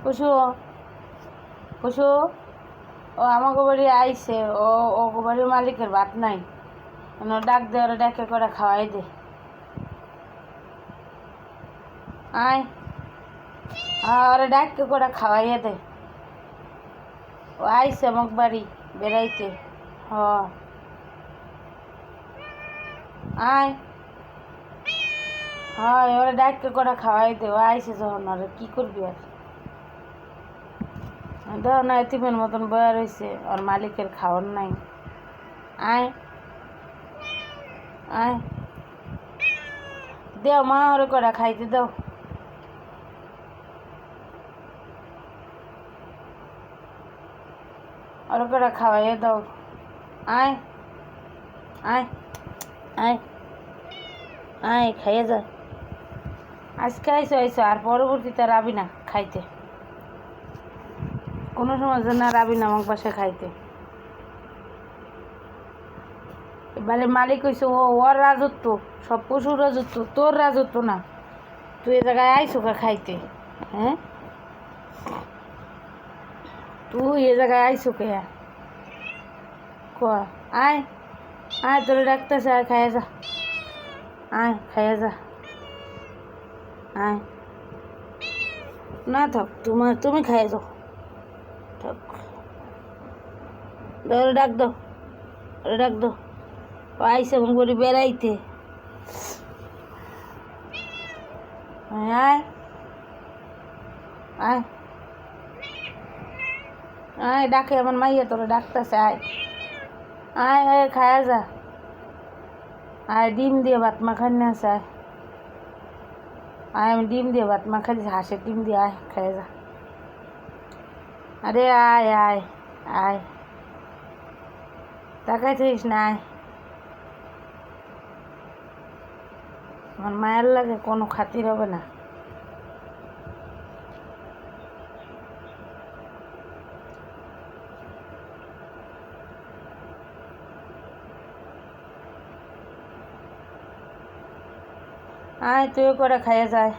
কুসু কুসু ও আমাকে বাড়ি আইসে ও ও বাড়ির মালিকের ভাত নাই ডাক দে ওরা ডাকে করে খাওয়াই দে আয় ওরা ডাকে করে খাওয়াইয়ে দে ও আইসে আমাকে বাড়ি বেড়াইতে হ আয় হয় ওরা ডাকে করে খাওয়াই দে ও আইসে যখন ওরা কী করবি আর দেখো না এতিমের মতন বয়া রয়েছে ওর মালিকের খাওয়ার নাই আয় আয় দেও মা ওরে করে খাইতে দাও ওরে করে খাওয়াইয়ে দাও আয় আয় আয় আয় খাইয়ে যা আজকে আইসো আইসো আর পরবর্তীতে রাবি না খাইতে কোনো সময় যেন রাবি না আমার বাসায় খাইতে এবারে মালিক হয়েছে ও ওর রাজত্ব সব পশুর রাজত্ব তোর রাজত্ব না তুই এ জায়গায় আইসো খাইতে হ্যাঁ তুই এ জায়গায় আইসো কে ক আয় আয় তোর ডাকতেছে আয় খাইয়ে যা আয় খাইয়ে যা আয় না থাক তুমি খাইয়ে যাও থাক ওরে ডাক দাও ওরে ডাক দাও আইসে মন করে বেড়াইতে আয় আয় আয় ডাকে আমার মাইয়া তোরা ডাকতেছে আয় আয় আয় খায়া যা আয় ডিম দিয়ে ভাত মাখানি আছে আয় আয় আমি ডিম দিয়ে ভাত মাখানি হাঁসের ডিম দিয়ে আয় খায়া যা আরে আয় আয় আয় তাকাই থাকিস না আয় আমার মায়ের লাগে কোনো খাতির হবে না আয় তুইও করে খাইয়ে যায়